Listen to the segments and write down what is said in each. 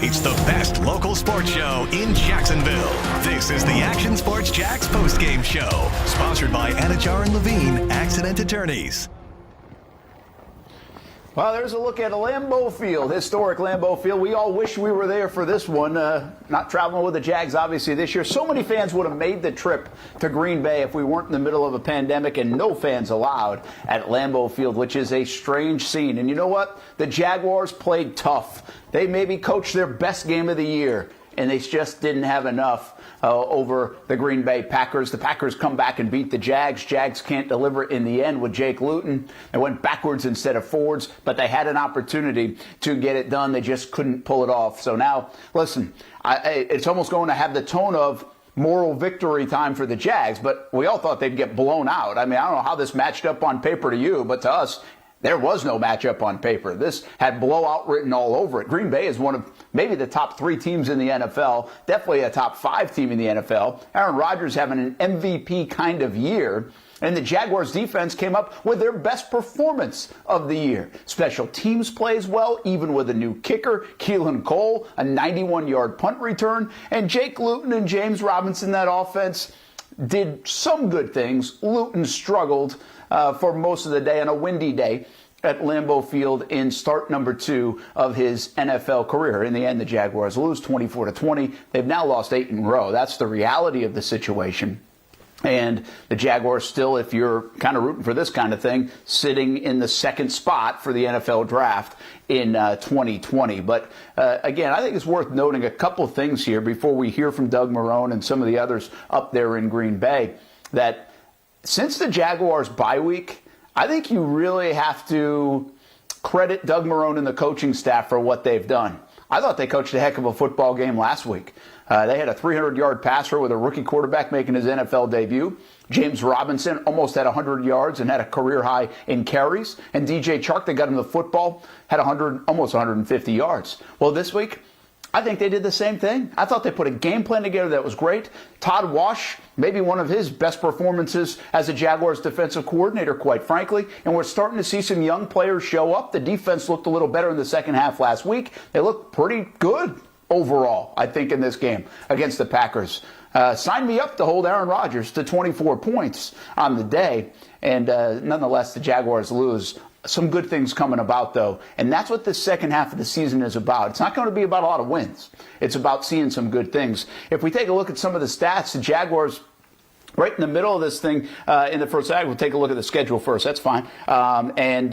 It's the best local sports show in Jacksonville. This is the Action Sports Jax postgame show, sponsored by Anajar and Levine Accident Attorneys. Well, there's a look at Lambeau Field, historic Lambeau Field. We all wish we were there for this one. Not traveling with the Jags, obviously, this year. So many fans would have made the trip to Green Bay if we weren't in the middle of a pandemic, and no fans allowed at Lambeau Field, which is a strange scene. And you know what? The Jaguars played tough. They maybe coached their best game of the year, and they just didn't have enough over the Green Bay Packers. The Packers come back and beat the Jags. Jags can't deliver in the end with Jake Luton. They went backwards instead of forwards, but they had an opportunity to get it done. They just couldn't pull it off. So now, listen, it's almost going to have the tone of moral victory time for the Jags, but we all thought they'd get blown out. I mean, I don't know how this matched up on paper to you, but to us, there was no matchup on paper. This had blowout written all over it. Green Bay is one of maybe the top 3 teams in the NFL, definitely a top 5 team in the NFL. Aaron Rodgers having an MVP kind of year. And the Jaguars defense came up with their best performance of the year. Special teams plays well, even with a new kicker, Keelan Cole, a 91-yard punt return. And Jake Luton and James Robinson, that offense, did some good things. Luton struggled for most of the day on a windy day at Lambeau Field in start number 2 of his NFL career. In the end, the Jaguars lose 24-20. They've now lost 8 in a row. That's the reality of the situation. And the Jaguars still, if you're kind of rooting for this kind of thing, sitting in the second spot for the NFL draft in 2020. But again, I think it's worth noting a couple of things here before we hear from Doug Marrone and some of the others up there in Green Bay, that since the Jaguars bye week, I think you really have to credit Doug Marrone and the coaching staff for what they've done. I thought they coached a heck of a football game last week. They had a 300-yard passer with a rookie quarterback making his NFL debut. James Robinson almost had 100 yards and had a career high in carries. And DJ Chark, they got him the football, had almost 150 yards. Well, this week, I think they did the same thing. I thought they put a game plan together that was great. Todd Wash, maybe one of his best performances as a Jaguars defensive coordinator, quite frankly. And we're starting to see some young players show up. The defense looked a little better in the second half last week. They looked pretty good overall, I think, in this game against the Packers. Sign me up to hold Aaron Rodgers to 24 points on the day. And nonetheless, the Jaguars lose. Some good things coming about, though, and that's what this second half of the season is about. It's not going to be about a lot of wins. It's about seeing some good things. If we take a look at some of the stats, the Jaguars right in the middle of this thing in the first half. We'll take a look at the schedule first. That's fine. And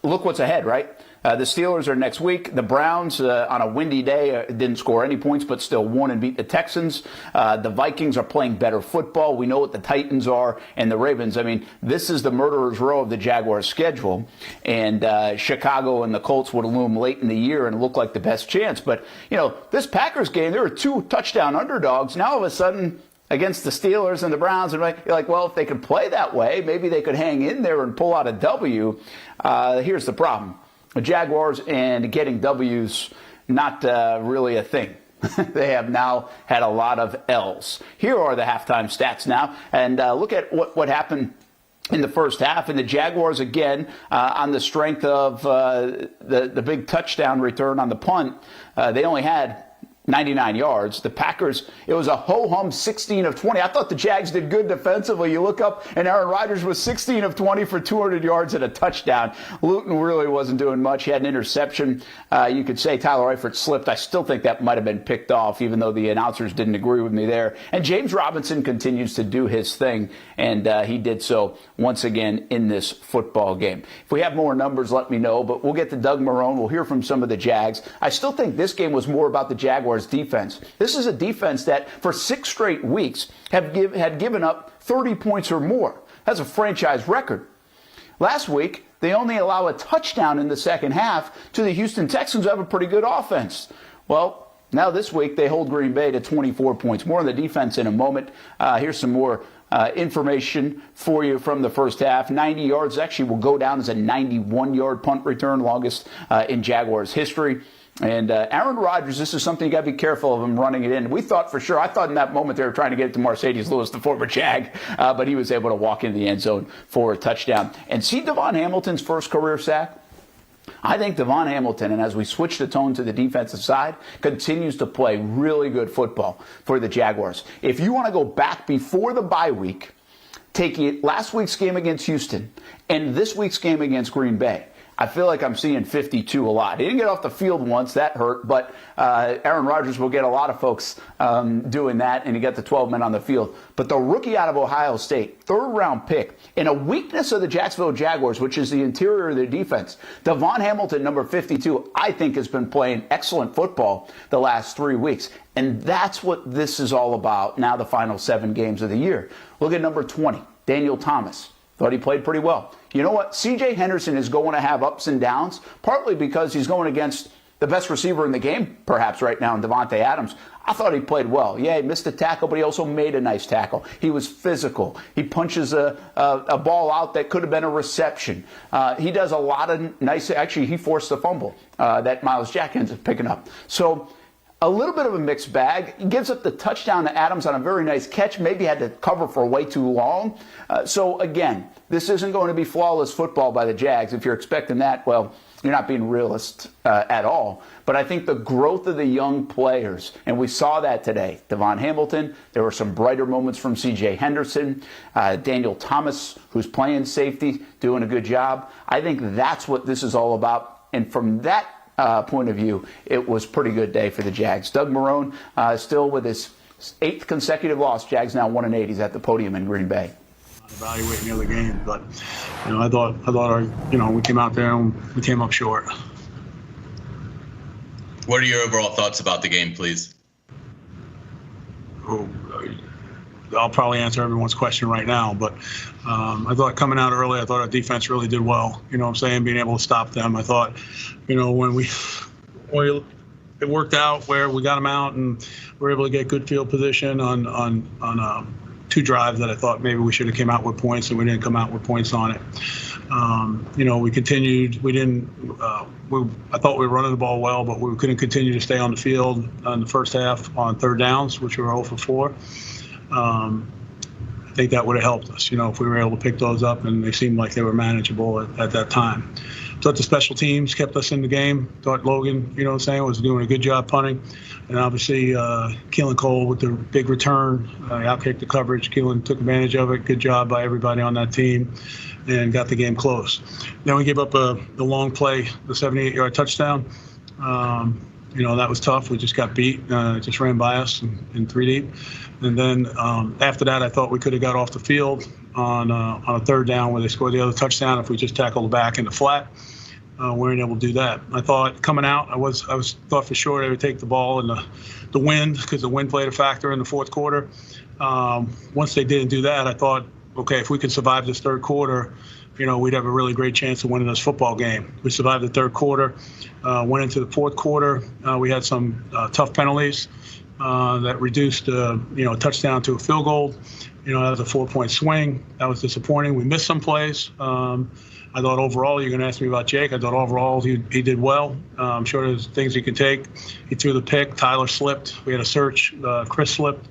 look what's ahead, right? The Steelers are next week. The Browns, on a windy day, didn't score any points, but still won and beat the Texans. The Vikings are playing better football. We know what the Titans are, and the Ravens. I mean, this is the murderer's row of the Jaguars' schedule. And Chicago and the Colts would loom late in the year and look like the best chance. But, you know, this Packers game, there were 2 touchdown underdogs. Now, all of a sudden, against the Steelers and the Browns, and you're like, well, if they could play that way, maybe they could hang in there and pull out a W. Here's the problem. The Jaguars and getting W's, not really a thing. They have now had a lot of L's. Here are the halftime stats now. And look at what happened in the first half. And the Jaguars, again, on the strength of the big touchdown return on the punt, they only had 99 yards. The Packers, it was a ho-hum 16 of 20. I thought the Jags did good defensively. You look up, and Aaron Rodgers was 16 of 20 for 200 yards and a touchdown. Luton really wasn't doing much. He had an interception. You could say Tyler Eifert slipped. I still think that might have been picked off, even though the announcers didn't agree with me there. And James Robinson continues to do his thing, and he did so once again in this football game. If we have more numbers, let me know, but we'll get to Doug Marrone. We'll hear from some of the Jags. I still think this game was more about the Jaguars' defense. This is a defense that for 6 straight weeks had given up 30 points or more. That's a franchise record. Last week, they only allow a touchdown in the second half to the Houston Texans, who have a pretty good offense. Well, now this week they hold Green Bay to 24 points. More on the defense in a moment. Here's some more information for you from the first half. 90 yards actually will go down as a 91-yard punt return, longest in Jaguars history. And Aaron Rodgers, this is something you got to be careful of him running it in. We thought for sure, I thought in that moment they were trying to get it to Mercedes Lewis, the former Jag, but he was able to walk into the end zone for a touchdown. And see Devon Hamilton's first career sack? I think Devon Hamilton, and as we switch the tone to the defensive side, continues to play really good football for the Jaguars. If you want to go back before the bye week, take last week's game against Houston and this week's game against Green Bay, I feel like I'm seeing 52 a lot. He didn't get off the field once. That hurt. But Aaron Rodgers will get a lot of folks doing that, and he got the 12 men on the field. But the rookie out of Ohio State, third-round pick, in a weakness of the Jacksonville Jaguars, which is the interior of their defense, Devon Hamilton, number 52, I think has been playing excellent football the last 3 weeks. And that's what this is all about now, the final 7 games of the year. Look at number 20, Daniel Thomas. Thought he played pretty well. You know what? C.J. Henderson is going to have ups and downs, partly because he's going against the best receiver in the game, perhaps right now, in Devontae Adams. I thought he played well. Yeah, he missed a tackle, but he also made a nice tackle. He was physical. He punches a ball out that could have been a reception. He does a lot of nice. Actually, he forced the fumble that Myles Jack ends up picking up. So a little bit of a mixed bag. He gives up the touchdown to Adams on a very nice catch. Maybe had to cover for way too long. So again, this isn't going to be flawless football by the Jags. If you're expecting that, well, you're not being realist at all. But I think the growth of the young players, and we saw that today. Devon Hamilton, there were some brighter moments from C.J. Henderson, Daniel Thomas, who's playing safety, doing a good job. I think that's what this is all about. And from that point of view, it was a pretty good day for the Jags. Doug Marrone still with his 8th consecutive loss. Jags now 1-8. He's at the podium in Green Bay. Evaluating the other games, but I thought our we came out there and we came up short. What are your overall thoughts about the game, please? I'll probably answer everyone's question right now, but I thought coming out early, I thought our defense really did well. You know what I'm saying? Being able to stop them. I thought, when it worked out where we got them out and we were able to get good field position on 2 drives that I thought maybe we should have came out with points, and we didn't come out with points on it. We continued. We didn't. I thought we were running the ball well, but we couldn't continue to stay on the field in the first half on third downs, which we were 0 for 4. I think that would have helped us, if we were able to pick those up, and they seemed like they were manageable at that time. Thought the special teams kept us in the game. Thought Logan, was doing a good job punting. And obviously, Keelan Cole with the big return, outkicked the coverage. Keelan took advantage of it. Good job by everybody on that team and got the game close. Then we gave up the long play, the 78-yard touchdown. That was tough. We just got beat. Just ran by us in 3 deep. And then after that, I thought we could have got off the field on a third down where they scored the other touchdown if we just tackled back in the flat. We weren't able to do that. I thought coming out, I thought for sure they would take the ball in the wind, because the wind played a factor in the fourth quarter. Once they didn't do that, I thought, okay, if we could survive this third quarter, we'd have a really great chance of winning this football game. We survived the third quarter, went into the fourth quarter. We had some tough penalties that reduced a touchdown to a field goal. That was a 4-point swing. That was disappointing. We missed some plays. I thought overall, you're going to ask me about Jake. I thought overall he did well. I'm sure there's things he could take. He threw the pick. Tyler slipped. We had a search. Chris slipped.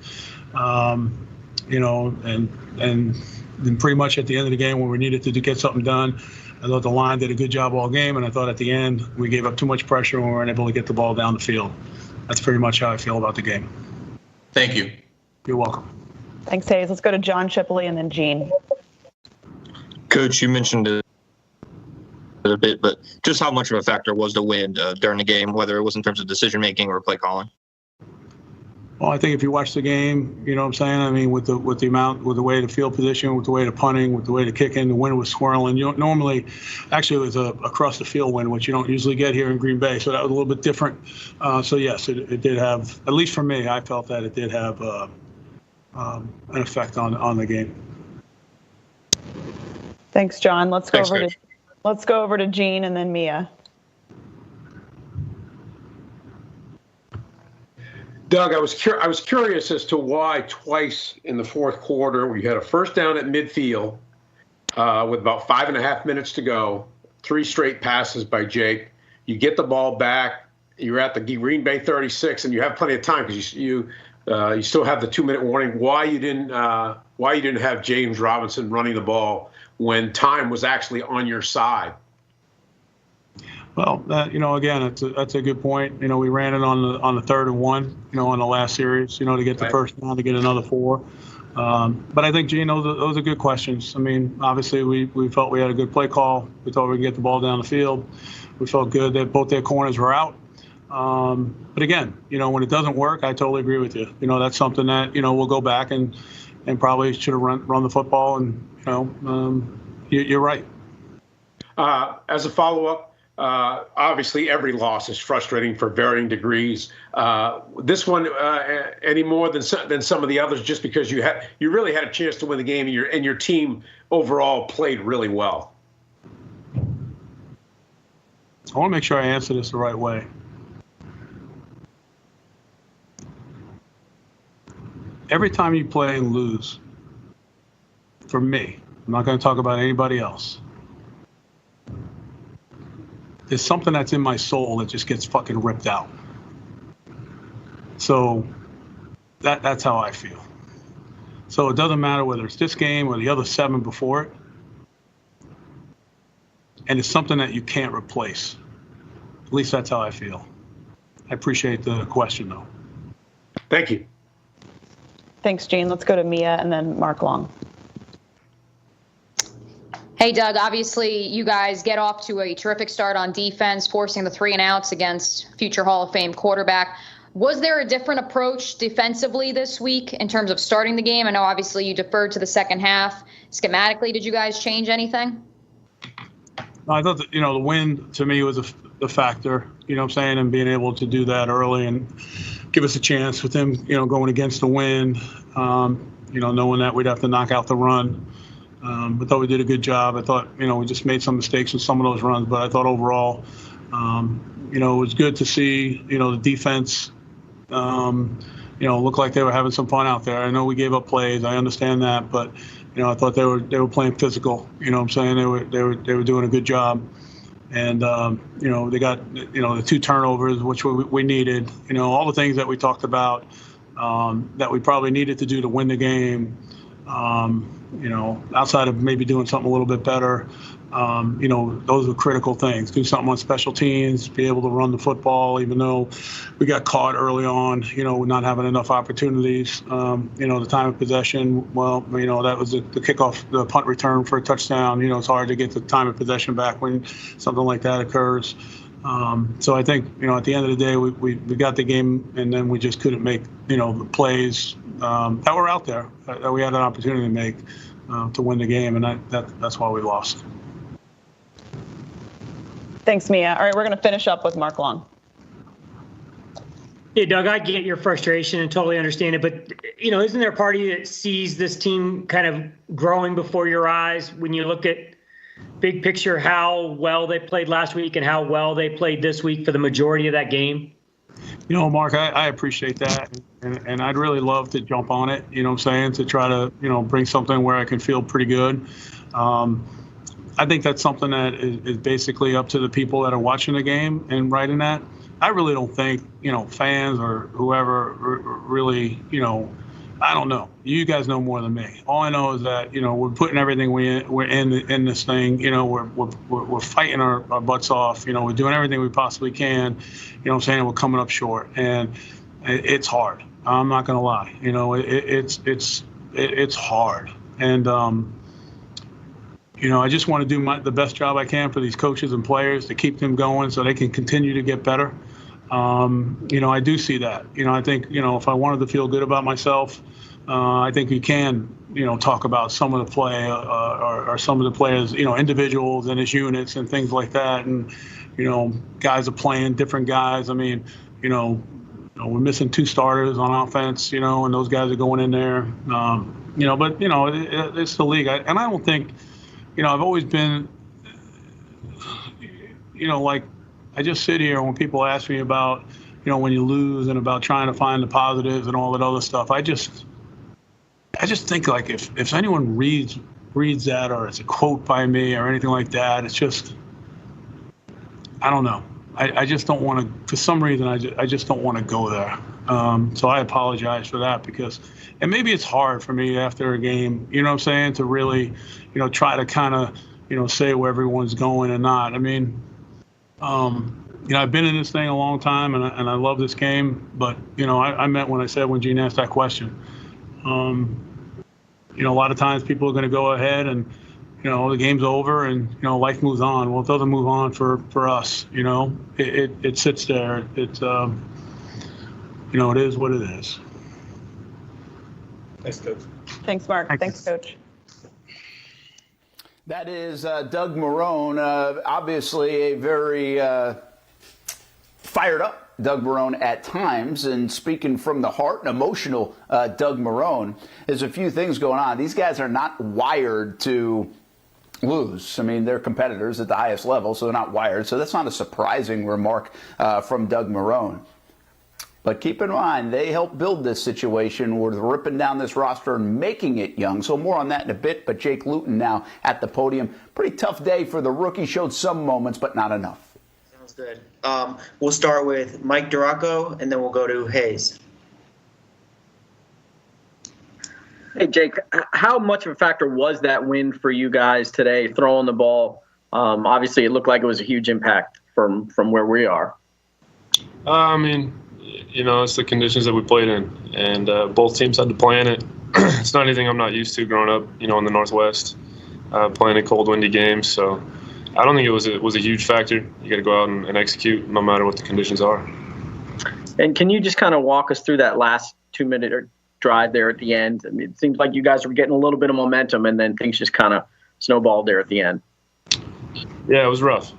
And pretty much at the end of the game when we needed to get something done, I thought the line did a good job all game. And I thought at the end we gave up too much pressure and we weren't able to get the ball down the field. That's pretty much how I feel about the game. Thank you. You're welcome. Thanks, Hayes. Let's go to John Shipley and then Gene. Coach, you mentioned it a bit, but just how much of a factor was the wind during the game, whether it was in terms of decision making or play calling? Well, I think if you watch the game, you know what I'm saying? I mean, with the way the field position, with the way the punting, with the way the kicking, the wind was swirling. Normally, actually, it was a across the field wind, which you don't usually get here in Green Bay. So that was a little bit different. So yes, it did have, at least for me, I felt that it did have an effect on the game. Thanks, John. Let's go over to Gene and then Mia. Doug, I was curious as to why twice in the fourth quarter we had a first down at midfield with about 5.5 minutes to go, 3 straight passes by Jake. You get the ball back, you're at the Green Bay 36, and you have plenty of time because you still have the 2-minute warning. Why you didn't have James Robinson running the ball when time was actually on your side? Well, again, that's a good point. We ran it on the 3rd and 1, on the last series, to get the first down, to get another 4. But I think, Gene, those are good questions. I mean, obviously, we felt we had a good play call. We thought we could get the ball down the field. We felt good that both their corners were out. But again, when it doesn't work, I totally agree with you. That's something that, we'll go back and probably should have run the football. And, you're right. As a follow-up, obviously every loss is frustrating for varying degrees. This one, any more than some of the others, just because you really had a chance to win the game, and your team overall played really well. I want to make sure I answer this the right way. Every time you play and lose, for me, I'm not going to talk about anybody else, there's something that's in my soul that just gets fucking ripped out. So that's how I feel. So it doesn't matter whether it's this game or the other 7 before it. And it's something that you can't replace. At least that's how I feel. I appreciate the question, though. Thank you. Thanks, Gene. Let's go to Mia and then Mark Long. Hey, Doug, obviously you guys get off to a terrific start on defense, forcing the 3 and outs against future Hall of Fame quarterback. Was there a different approach defensively this week in terms of starting the game? I know obviously you deferred to the second half. Schematically, did you guys change anything? I thought that, the win to me was the factor, and being able to do that early and give us a chance with them, going against the wind, knowing that we'd have to knock out the run. I thought we did a good job. I thought, we just made some mistakes with some of those runs, but I thought overall, it was good to see, the defense, look like they were having some fun out there. I know we gave up plays. I understand that, but, I thought they were playing physical. They were doing a good job. And, they got, the 2 turnovers, which we needed, all the things that we talked about that we probably needed to do to win the game. Outside of maybe doing something a little bit better, those are critical things. Do something on special teams, be able to run the football, even though we got caught early on, not having enough opportunities. The time of possession, well, that was the kickoff, the punt return for a touchdown. It's hard to get the time of possession back when something like that occurs. So I think, at the end of the day, we got the game, and then we just couldn't make, the plays that were out there that we had an opportunity to make to win the game, and that's why we lost. Thanks, Mia. All right, we're going to finish up with Mark Long. Yeah, Doug, I get your frustration and totally understand it, but, isn't there a party that sees this team kind of growing before your eyes when you look at big picture how well they played last week and how well they played this week for the majority of that game? Mark, I appreciate that, and I'd really love to jump on it, to try to, bring something where I can feel pretty good. I think that's something that is basically up to the people that are watching the game and writing that. I really don't think, fans or whoever really, I don't know. You guys know more than me. All I know is that, we're putting everything we're in this thing. We're fighting our butts off. We're doing everything we possibly can. We're coming up short, and it's hard. I'm not gonna lie. It's hard, and I just want to do the best job I can for these coaches and players to keep them going so they can continue to get better. I do see that. I think, if I wanted to feel good about myself, I think we can, talk about some of the play or some of the players, individuals and his units and things like that. And, guys are playing different guys. I mean, we're missing 2 starters on offense, and those guys are going in there. But, it's the league. And I don't think, I've always been, like, I just sit here when people ask me about, when you lose and about trying to find the positives and all that other stuff. I just think, like, if anyone reads that, or it's a quote by me or anything like that, it's just, I don't know. I just don't want to, for some reason, I just don't want to go there. So I apologize for that, because, and maybe it's hard for me after a game, to really, try to kind of, say where everyone's going and not. I mean, I've been in this thing a long time, and I love this game. But I meant when I said when Gene asked that question. A lot of times people are going to go ahead and the game's over and life moves on. Well, it doesn't move on for us. It sits there. It's it is what it is. Thanks, Coach. Thanks, Mark. Thanks, Coach. That is Doug Marrone, obviously a very fired up Doug Marrone at times, and speaking from the heart, an emotional Doug Marrone. There's a few things going on. These guys are not wired to lose. I mean, they're competitors at the highest level, so they're not wired. So that's not a surprising remark from Doug Marrone. But keep in mind, they helped build this situation with ripping down this roster and making it young. So more on that in a bit. But Jake Luton now at the podium. Pretty tough day for the rookie. Showed some moments, but not enough. Sounds good. We'll start with Mike Duraco, and then we'll go to Hayes. Hey, Jake, how much of a factor was that win for you guys today, throwing the ball? Obviously, it looked like it was a huge impact from where we are. It's the conditions that we played in, and both teams had to plan it. It's not anything I'm not used to growing up, in the Northwest, playing in cold, windy games. So I don't think it was a huge factor. You got to go out and execute no matter what the conditions are. And can you just kind of walk us through that last 2-minute drive there at the end? I mean, it seems like you guys were getting a little bit of momentum, and then things just kind of snowballed there at the end. Yeah, it was rough.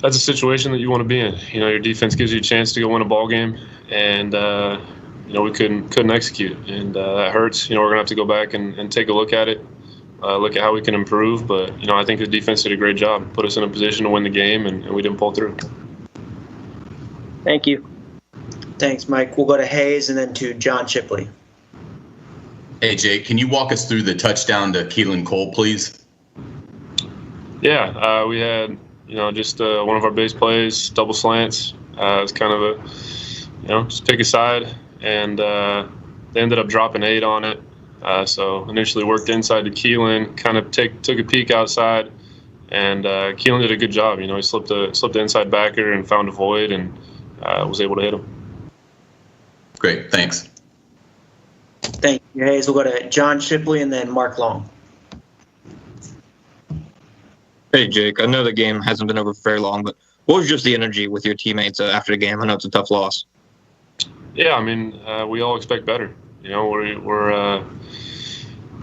That's a situation that you want to be in. Your defense gives you a chance to go win a ball game, and we couldn't execute, and that hurts. We're gonna have to go back and take a look at it, look at how we can improve. But I think the defense did a great job, put us in a position to win the game, and we didn't pull through. Thank you. Thanks, Mike. We'll go to Hayes and then to John Shipley. Hey, Jake, can you walk us through the touchdown to Keelan Cole, please? Yeah, we had just one of our base plays, double slants. It's kind of just pick a side, and they ended up dropping 8 on it. So initially worked inside to Keelan, kind of took a peek outside, and Keelan did a good job. He slipped the inside backer and found a void, and was able to hit him. Great, thanks. Thank you, Hayes. We'll go to John Shipley and then Mark Long. Hey, Jake, I know the game hasn't been over for very long, but what was just the energy with your teammates after the game? I know it's a tough loss. Yeah, we all expect better. We're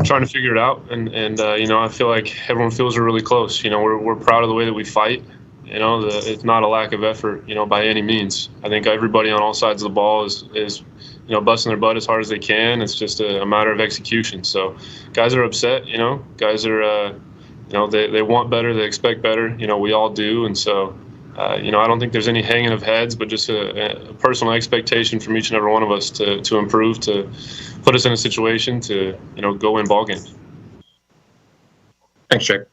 trying to figure it out, and I feel like everyone feels we're really close. We're proud of the way that we fight. It's not a lack of effort, by any means. I think everybody on all sides of the ball is busting their butt as hard as they can. It's just a matter of execution. So guys are upset, guys are, they want better, they expect better, we all do. And so, I don't think there's any hanging of heads, but just a personal expectation from each and every one of us to improve, to put us in a situation to, go win ball games. Thanks, Jake.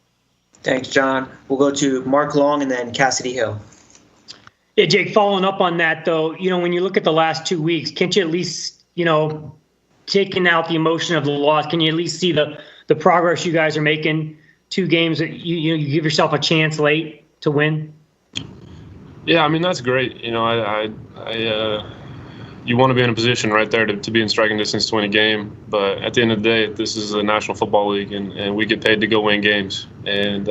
Thanks, John. We'll go to Mark Long and then Cassidy Hill. Yeah, Jake, following up on that, though, when you look at the last 2 weeks, can't you at least, taking out the emotion of the loss, can you at least see the progress you guys are making? 2 games that you give yourself a chance late to win? Yeah, that's great. You want to be in a position right there to be in striking distance to win a game. But at the end of the day, this is a National Football League, and we get paid to go win games. And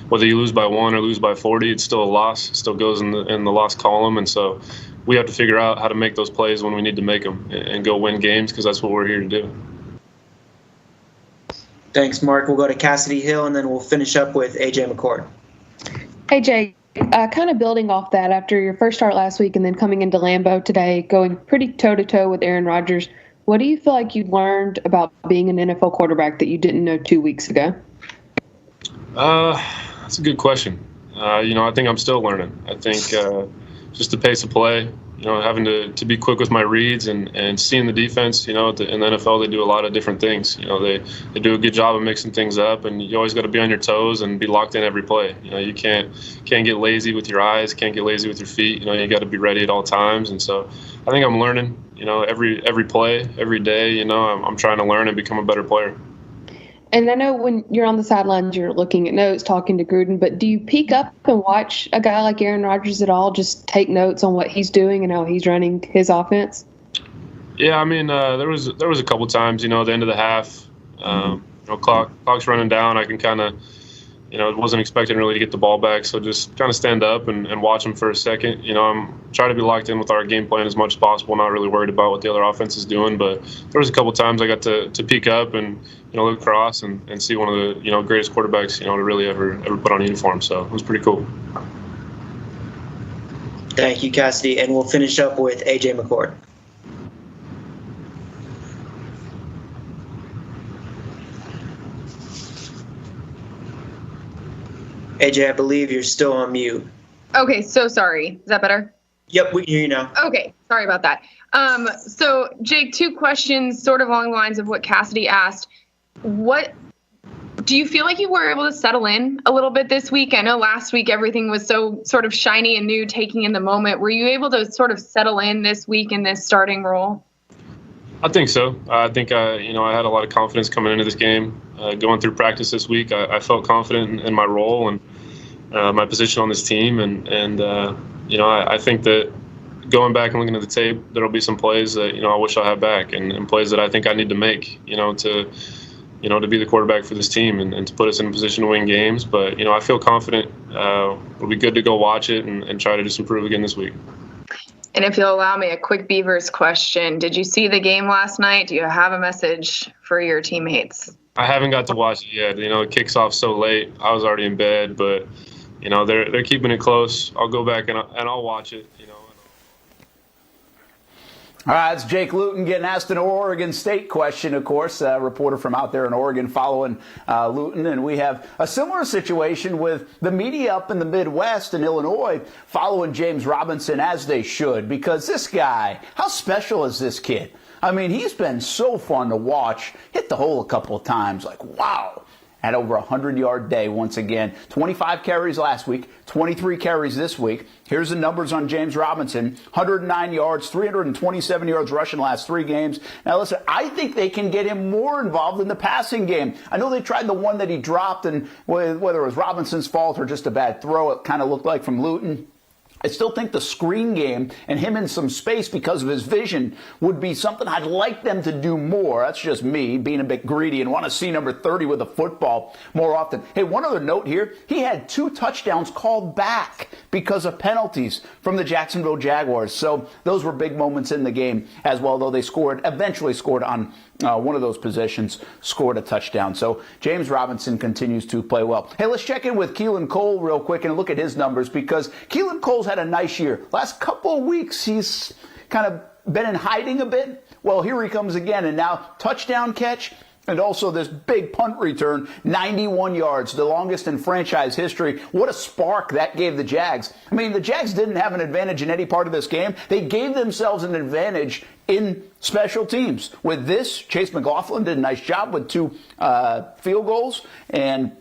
whether you lose by 1 or lose by 40, it's still a loss. It still goes in the loss column. And so we have to figure out how to make those plays when we need to make them and go win games, because that's what we're here to do. Thanks, Mark. We'll go to Cassidy Hill, and then we'll finish up with A.J. McCord. Hey, Jake, kind of building off that, after your first start last week and then coming into Lambeau today, going pretty toe-to-toe with Aaron Rodgers, what do you feel like you learned about being an NFL quarterback that you didn't know 2 weeks ago? That's a good question. I think I'm still learning. I think just the pace of play, having to be quick with my reads and seeing the defense, in the NFL, they do a lot of different things. They do a good job of mixing things up, and you always got to be on your toes and be locked in every play. You can't get lazy with your eyes, can't get lazy with your feet. You got to be ready at all times. And so I think I'm learning, every play, every day, I'm trying to learn and become a better player. And I know when you're on the sidelines, you're looking at notes, talking to Gruden, but do you peek up and watch a guy like Aaron Rodgers at all, just take notes on what he's doing and how he's running his offense? Yeah, I mean, there was a couple times, at the end of the half, clock's running down. I can kind of, wasn't expecting really to get the ball back, so just kind of stand up and watch him for a second. I'm trying to be locked in with our game plan as much as possible, not really worried about what the other offense is doing. But there was a couple times I got to peek up and look across and see one of the greatest quarterbacks to really ever put on a uniform. So it was pretty cool. Thank you, Cassidy, and we'll finish up with AJ McCord. AJ, I believe you're still on mute. Okay, so sorry. Is that better? Yep, we can hear you now. Okay, sorry about that. So, Jake, 2 questions sort of along the lines of what Cassidy asked. What do you feel like you were able to settle in a little bit this week? I know last week everything was so sort of shiny and new, taking in the moment. Were you able to sort of settle in this week in this starting role? I think so. I think I had a lot of confidence coming into this game. Going through practice this week, I felt confident in my role and my position on this team. And I think that going back and looking at the tape, there'll be some plays that I wish I had back, and plays that I think I need to make, to be the quarterback for this team and to put us in a position to win games. But I feel confident. It'll be good to go watch it and try to just improve again this week. And if you'll allow me a quick Beavers question, did you see the game last night? Do you have a message for your teammates? I haven't got to watch it yet. It kicks off so late. I was already in bed, but they're keeping it close. I'll go back and I'll watch it. All right, it's Jake Luton getting asked an Oregon State question, of course, a reporter from out there in Oregon following Luton. And we have a similar situation with the media up in the Midwest and Illinois following James Robinson, as they should, because this guy, how special is this kid? I mean, he's been so fun to watch. Hit the hole a couple of times, like, wow. Had over a 100-yard day once again. 25 carries last week, 23 carries this week. Here's the numbers on James Robinson. 109 yards, 327 yards rushing last 3 games. Now, listen, I think they can get him more involved in the passing game. I know they tried the one that he dropped, and whether it was Robinson's fault or just a bad throw, it kind of looked like from Luton. I still think the screen game and him in some space because of his vision would be something I'd like them to do more. That's just me being a bit greedy and want to see number 30 with the football more often. Hey, one other note here. He had 2 touchdowns called back because of penalties from the Jacksonville Jaguars. So those were big moments in the game as well, though they eventually scored on one of those possessions, scored a touchdown. So James Robinson continues to play well. Hey, let's check in with Keelan Cole real quick and look at his numbers, because Keelan Cole's had a nice year. Last couple of weeks, he's kind of been in hiding a bit. Well, here he comes again, and now touchdown catch. And also this big punt return, 91 yards, the longest in franchise history. What a spark that gave the Jags. I mean, the Jags didn't have an advantage in any part of this game. They gave themselves an advantage in special teams. With this, Chase Mclaughlin did a nice job with 2 field goals, and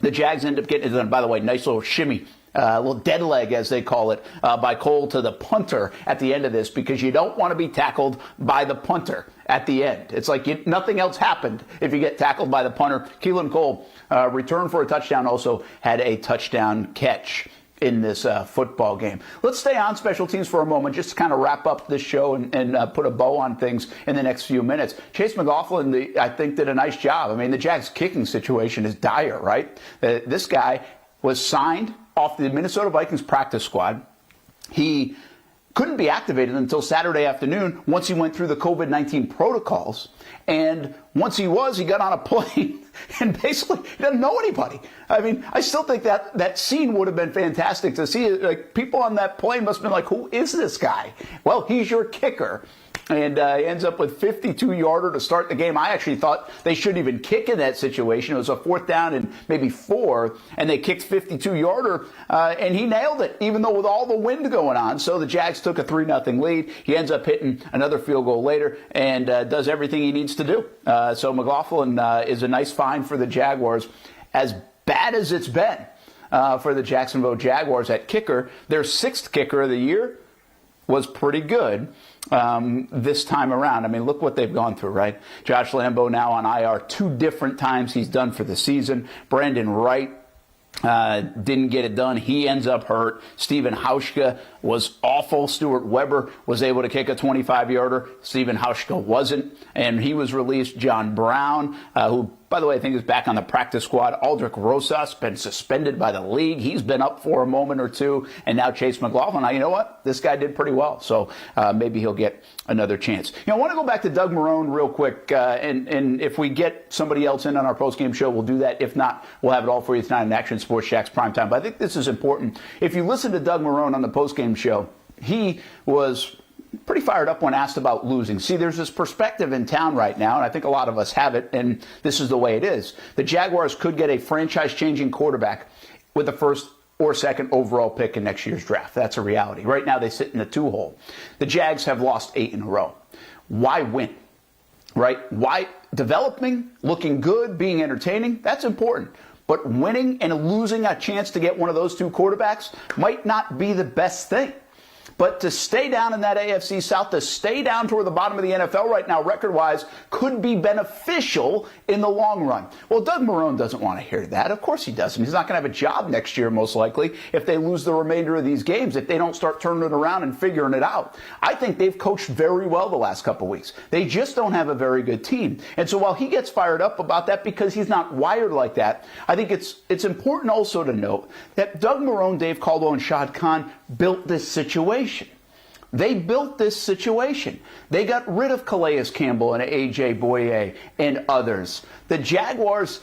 the Jags end up getting it done. By the way, nice little shimmy. A little dead leg, as they call it, by Cole to the punter at the end of this, because you don't want to be tackled by the punter at the end. It's like nothing else happened if you get tackled by the punter. Keelan Cole returned for a touchdown, also had a touchdown catch in this football game. Let's stay on special teams for a moment, just to kind of wrap up this show and put a bow on things in the next few minutes. Chase Mclaughlin, I think, did a nice job. I mean, the Jags' kicking situation is dire, right? This guy was signed off the Minnesota Vikings practice squad. He couldn't be activated until Saturday afternoon once he went through the COVID-19 protocols. And once he got on a plane and basically he doesn't know anybody. I mean, I still think that scene would have been fantastic to see. Like, people on that plane must have been like, who is this guy? Well, he's your kicker. And he ends up with 52-yarder to start the game. I actually thought they shouldn't even kick in that situation. It was a 4th down and maybe 4, and they kicked 52-yarder, and he nailed it, even though with all the wind going on. So the Jags took a 3-0 lead. He ends up hitting another field goal later and does everything he needs to do. So Mclaughlin is a nice find for the Jaguars. As bad as it's been for the Jacksonville Jaguars at kicker, their 6th kicker of the year, was pretty good this time around. I mean, look what they've gone through, right? Josh Lambo now on IR 2 different times he's done for the season. Brandon Wright didn't get it done. He ends up hurt. Steven Hauschka was awful. Stuart Weber was able to kick a 25-yarder. Steven Hauschka wasn't, and he was released. John Brown, who, by the way, I think is back on the practice squad. Aldrich Rosas been suspended by the league. He's been up for a moment or two, and now Chase McLaughlin. Now, you know what? This guy did pretty well, so maybe he'll get another chance. You know, I want to go back to Doug Marrone real quick, and if we get somebody else in on our postgame show, we'll do that. If not, we'll have it all for you tonight in Action Sports Jax Primetime. But I think this is important. If you listen to Doug Marrone on the postgame show, he was pretty fired up when asked about losing. See, there's this perspective in town right now, and I think a lot of us have it, and this is the way it is. The Jaguars could get a franchise-changing quarterback with the first or second overall pick in next year's draft. That's a reality. Right now, they sit in the 2-hole. The Jags have lost 8 in a row. Why win? Right? Why? Developing, looking good, being entertaining, that's important. But winning and losing a chance to get one of those 2 quarterbacks might not be the best thing. But to stay down in that AFC South, to stay down toward the bottom of the NFL right now, record-wise, could be beneficial in the long run. Well, Doug Marrone doesn't want to hear that. Of course he doesn't. He's not going to have a job next year, most likely, if they lose the remainder of these games, if they don't start turning it around and figuring it out. I think they've coached very well the last couple weeks. They just don't have a very good team. And so while he gets fired up about that because he's not wired like that, I think it's important also to note that Doug Marrone, Dave Caldwell, and Shad Khan built this situation. They built this situation. They got rid of Calais Campbell and A.J. Boye and others. The Jaguars,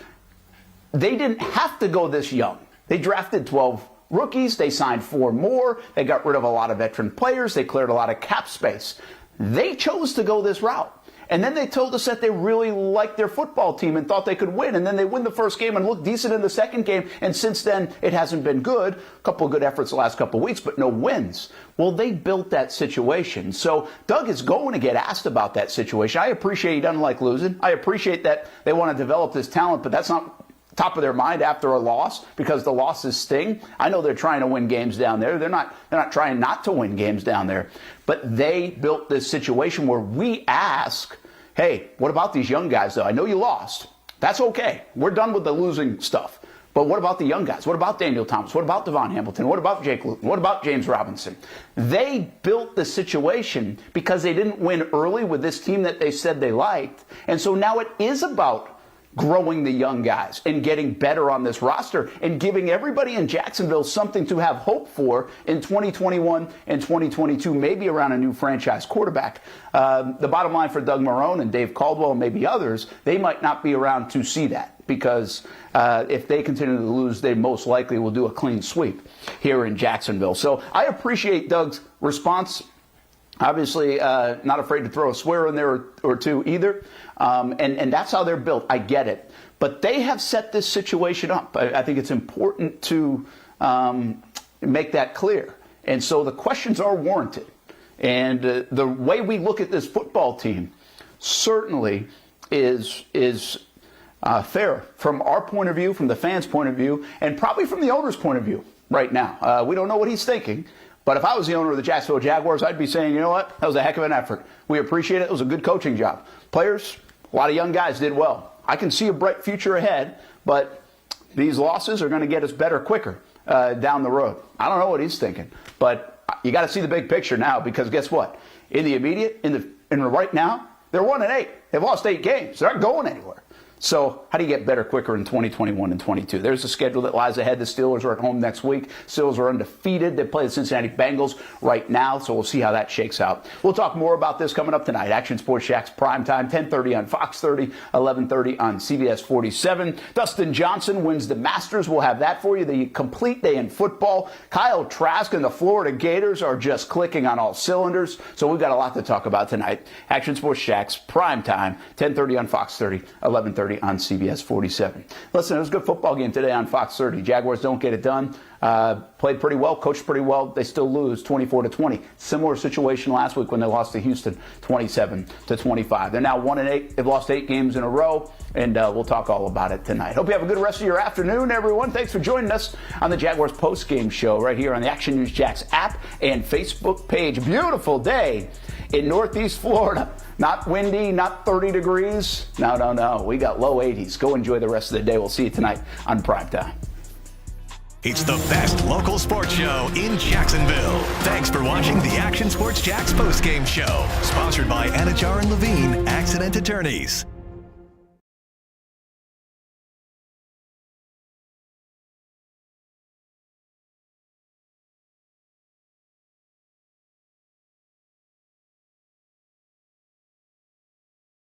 they didn't have to go this young. They drafted 12 rookies. They signed 4 more. They got rid of a lot of veteran players. They cleared a lot of cap space. They chose to go this route. And then they told us that they really liked their football team and thought they could win. And then they win the first game and look decent in the second game. And since then, it hasn't been good. A couple of good efforts the last couple of weeks, but no wins. Well, they built that situation. So Doug is going to get asked about that situation. I appreciate he doesn't like losing. I appreciate that they want to develop this talent, but that's not top of their mind after a loss because the losses sting. I know they're trying to win games down there. They're not trying not to win games down there. But they built this situation where we ask, hey, what about these young guys, though? I know you lost. That's okay. We're done with the losing stuff. But what about the young guys? What about Daniel Thomas? What about Devon Hamilton? What about Jake Luton? What about James Robinson? They built the situation because they didn't win early with this team that they said they liked. And so now it is about growing the young guys and getting better on this roster and giving everybody in Jacksonville something to have hope for in 2021 and 2022, maybe around a new franchise quarterback. The bottom line for Doug Marrone and Dave Caldwell and maybe others, they might not be around to see that because if they continue to lose, they most likely will do a clean sweep here in Jacksonville. So I appreciate Doug's response. Obviously, not afraid to throw a swear in there or two either. And that's how they're built. I get it. But they have set this situation up. I think it's important to make that clear. And so the questions are warranted. And the way we look at this football team certainly is fair from our point of view, from the fans' point of view, and probably from the owner's point of view right now. We don't know what he's thinking. But if I was the owner of the Jacksonville Jaguars, I'd be saying, you know what? That was a heck of an effort. We appreciate it. It was a good coaching job. Players, a lot of young guys did well. I can see a bright future ahead, but these losses are going to get us better quicker down the road. I don't know what he's thinking, but you got to see the big picture now because guess what? In the immediate, in the right now, they're 1-8. They've lost 8 games. They're not going anywhere. So how do you get better quicker in 2021 and 22? There's a schedule that lies ahead. The Steelers are at home next week. Steelers are undefeated. They play the Cincinnati Bengals right now, so we'll see how that shakes out. We'll talk more about this coming up tonight. Action Sports Jax primetime, 10:30 on Fox 30, 11:30 on CBS 47. Dustin Johnson wins the Masters. We'll have that for you. The complete day in football. Kyle Trask and the Florida Gators are just clicking on all cylinders, so we've got a lot to talk about tonight. Action Sports Jax primetime, 10:30 on Fox 30, 11:30 Saturday on CBS 47. Listen, it was a good football game today on Fox 30. Jaguars don't get it done. Played pretty well, coached pretty well. They still lose 24-20. Similar situation last week when they lost to Houston 27-25. They're now 1-8. They've lost 8 games in a row, and we'll talk all about it tonight. Hope you have a good rest of your afternoon, everyone. Thanks for joining us on the Jaguars postgame show right here on the Action News Jax app and Facebook page. Beautiful day in Northeast Florida. Not windy, not 30 degrees. No. We got low 80s. Go enjoy the rest of the day. We'll see you tonight on Primetime. It's the best local sports show in Jacksonville. Thanks for watching the Action Sports Jax postgame show, sponsored by Anajar and Levine Accident Attorneys.